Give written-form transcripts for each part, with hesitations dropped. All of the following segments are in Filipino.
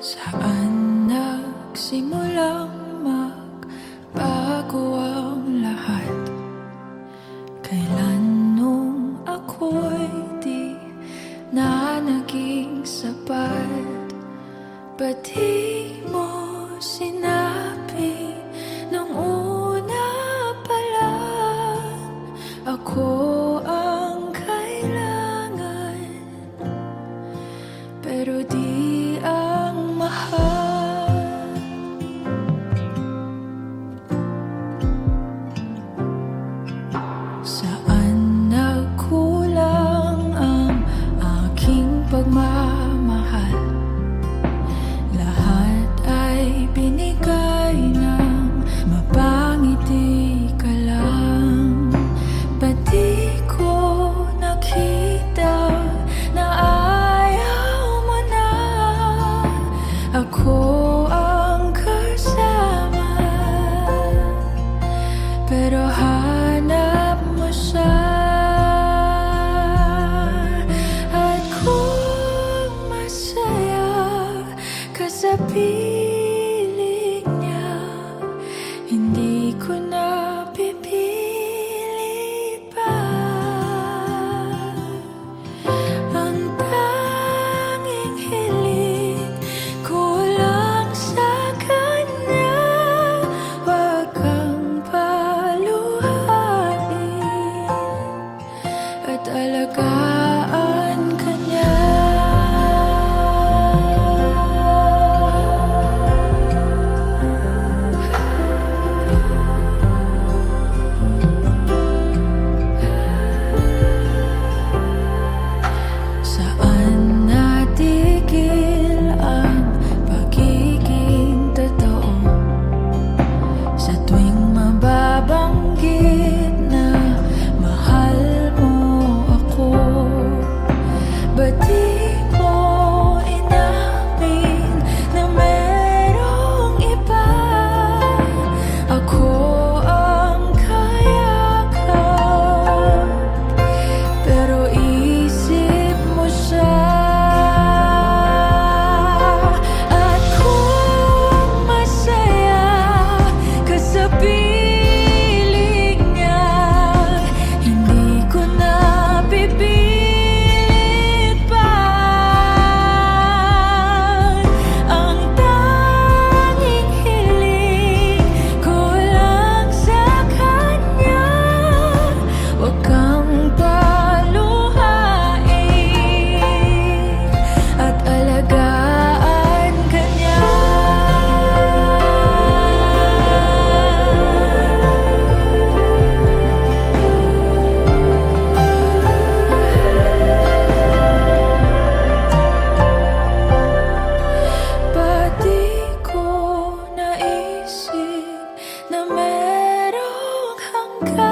Saan nagsimulang magbago ang lahat? Kailan nung ako'y di na naging sapat? Ba't di mo sinabi nung una pa lang ako ang kailangan, pero di ang mahal? Saan nagkulang ang aking pagmamahal? Lahat ay binigay ng mapangiti ka lang. Ba't di ko nakita na ayaw mo na ako ang kasama? Pero hanap mo siya, at kung masaya ka sa piling niya, hindi ko na pipilit pa. Ang tanging hiling ko lang sa kanya, wag kang paluhain at alagaan ka niya. Saan natigil ang pagiging totoo? Sa tuwing mababanggit na mahal mo ako, ba't di mo inamin na merong iba? Ako ang kayakap, pero isip mo siya. At kung masaya ka sa piling niya, hindi ko na pipilit pa. Ang tanging hiling ko lang sa kanya, wag kang paluhain at alagaan ka niya. Ba't di ko naisip na merong hanggan?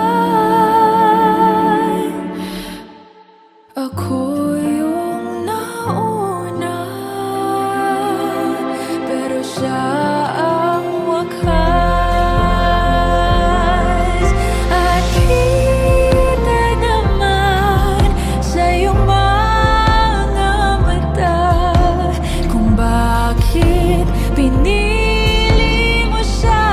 Ako yung nauna, pero siya ang wakas. At kita naman sa iyong mga mata kung bakit pinili mo siya.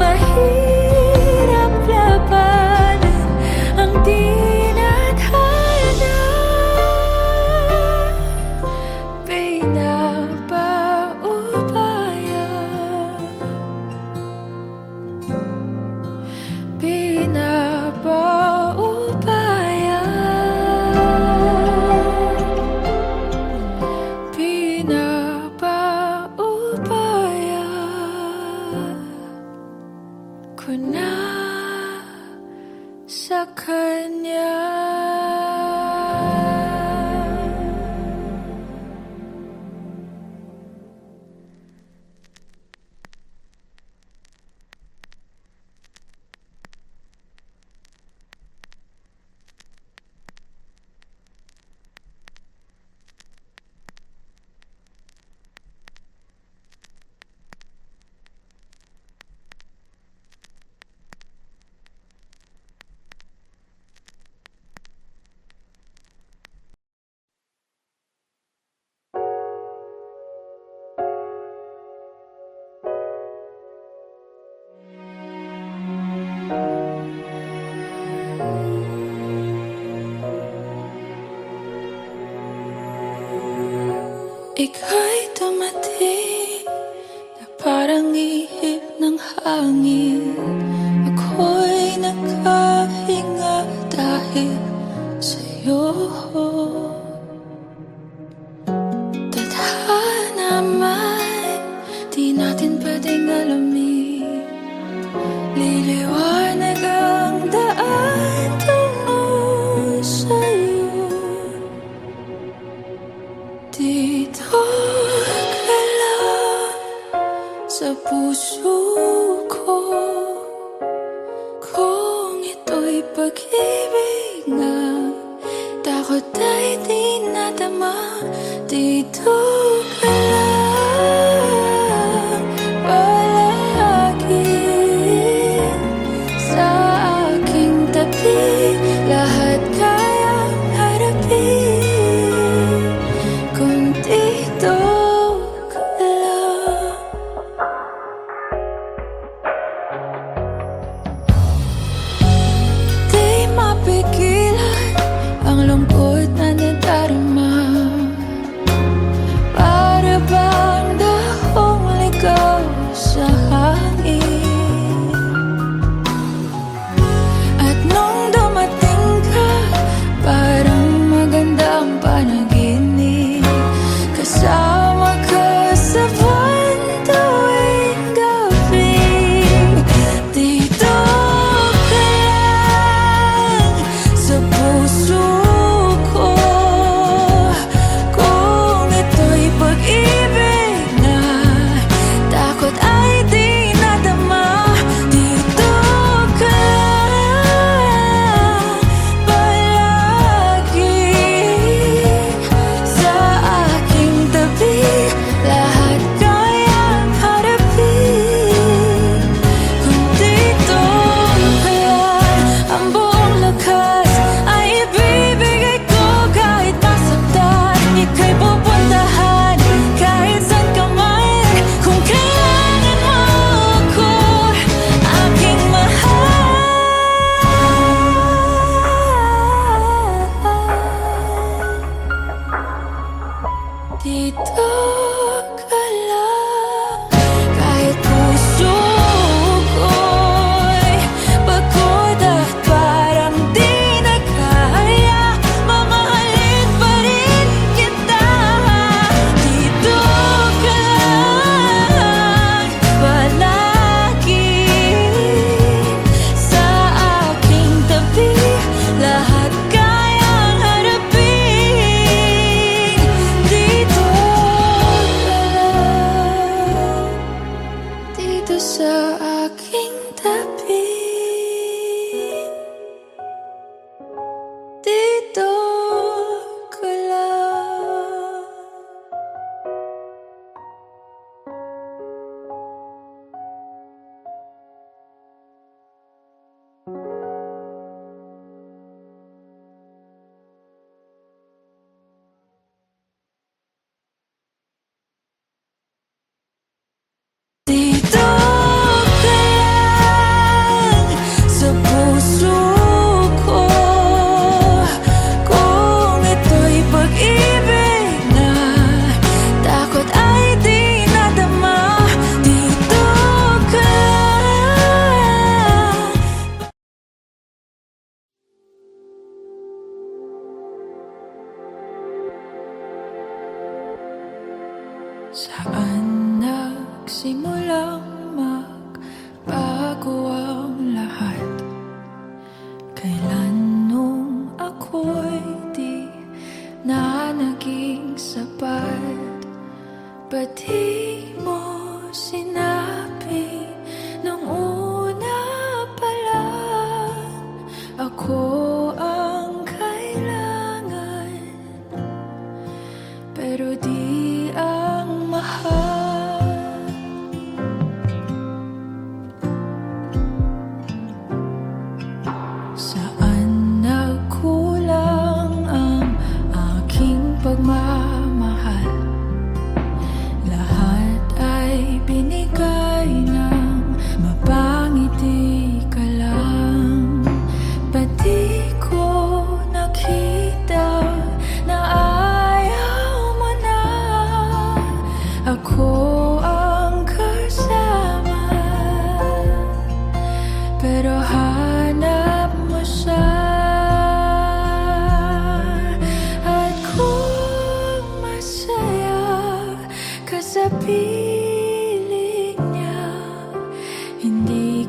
Mahirap labanan ang tinadhana. Pinapaubaya, pinapaubaya, pinapaubaya ko na sa kanya. Ika'y dumating na parang ihip ng hangin. Ako'y nakahinga dahil sa'yo. Tadhana man, di natin pwedeng alamin. Liliwanag ang daan tungo sa'yo. Dito ka lang sa puso ko. Kung ito'y pag-ibig nga, takot ay di nadama. Dito ka lang palagi sa aking tabi. Lahat kayang harapin kung dito ka lang. Di mapigilan ang lungkot na nadarama. Para bang dahong ligaw sa hangin. At nung dumating ka, parang magandang panaginip. Kasama ka sa buwan tuwing gabi. Dito ka lang sa puso ko. Kung ito'y pag-ibig na, takot ay di nadama. Dito ka lang palagi sa aking tabi. Lahat kayang harapin kung dito ka lang. Ang buong lakas ay ibibigay ko kahit masaktan. Ika'y pupuntahan kahit saan ka man. Kung kailangan mo ako, aking mahal. Dito ka lang kahit puso ko'y pagod at parang di na kaya. Mamahalin pa rin kita. Dito ka lang palagi sa aking tabi. Lahat kayang harapin. Dito ka lang, dito sa aking tabi. Dito ka lang. Dito ka lang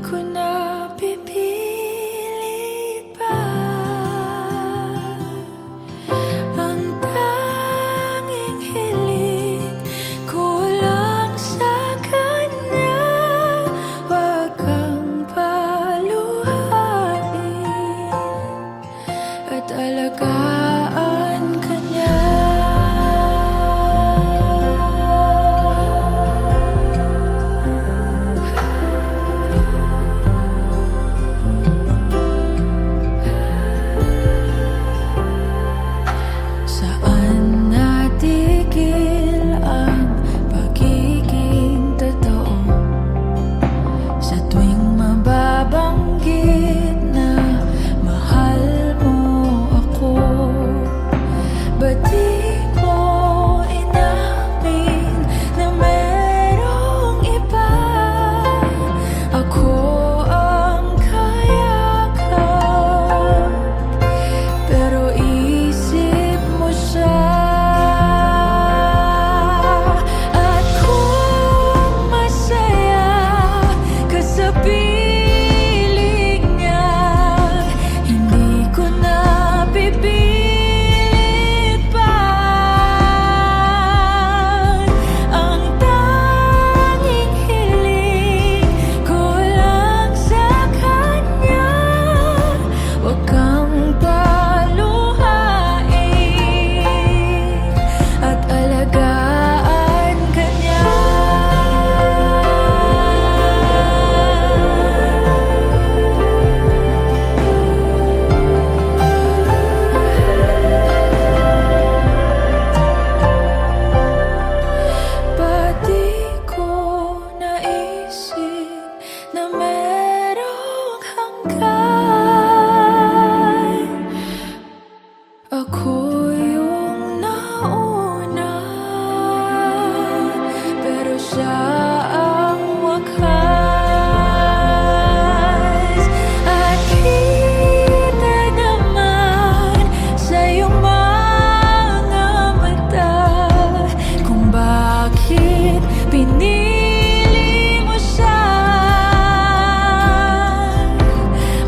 ko na pipilit pa. Ang tanging hiling ko lang sa kanya, wag kang paluhain at alagaan ka niya. Saan natigil ang pagiging totoo? Sa tuwing mababanggit na mahal mo ako, ba't di mo inamin na merong iba? Ako ang kayakap, pero isip mo siya. At kung masaya ka sa piling niya, hindi ko na pipilit pa. Ang tanging hiling ko lang sa kanya, wag kang paluhain at alagaan ka niya. Ba't di ko naisip na merong hanggan? Ako yung nauna, pero siya ang wakas. At kita naman sa iyong mga mata kung bakit pinili mo siya.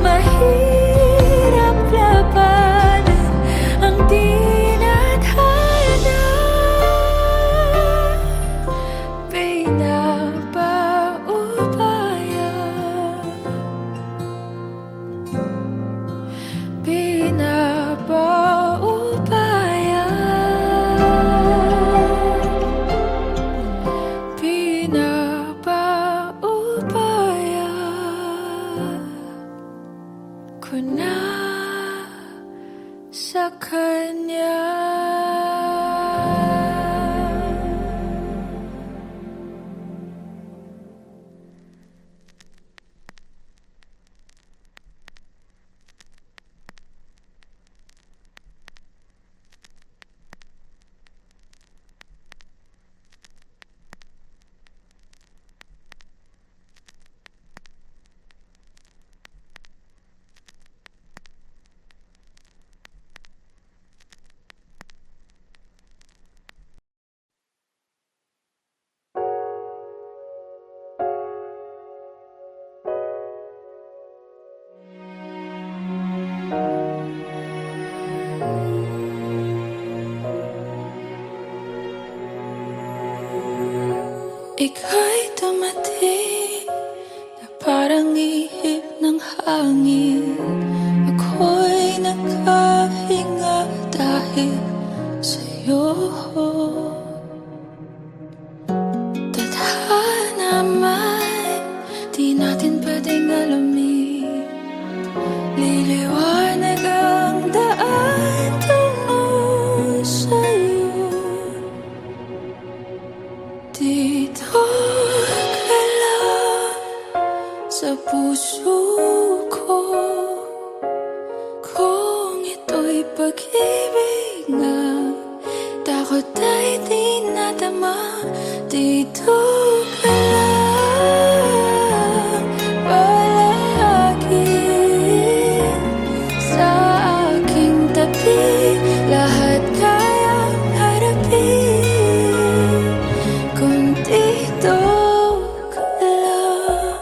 Mahirap labanan ang tinadhana, pinapaubaya, pinapaubaya, pinapaubaya ko na sa kanya. Ika'y dumating na parang ihip ng hangin. Ako'y nagkahinga dahil sa'yo. Tadhana man, di natin pwedeng alamin. Liliwanag ang daan tungo sa'yo. Dito ka lang sa puso ko, kung ito'y pag-ibig nga, takot ay di nadama. Dito ka lang palagi sa aking tabi, lahat kayang harapin kung dito ka lang.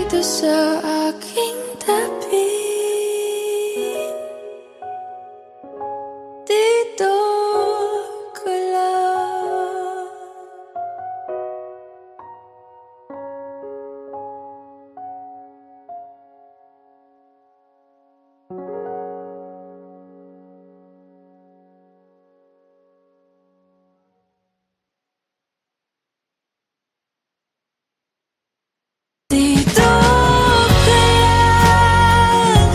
dito sa aking tabi. Dito ka lang. Dito ka lang.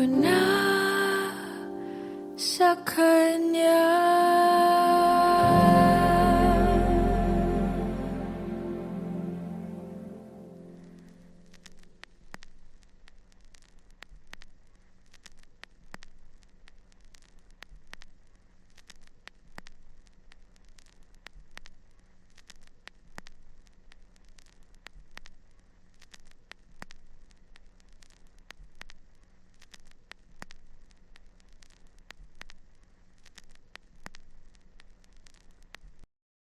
for now.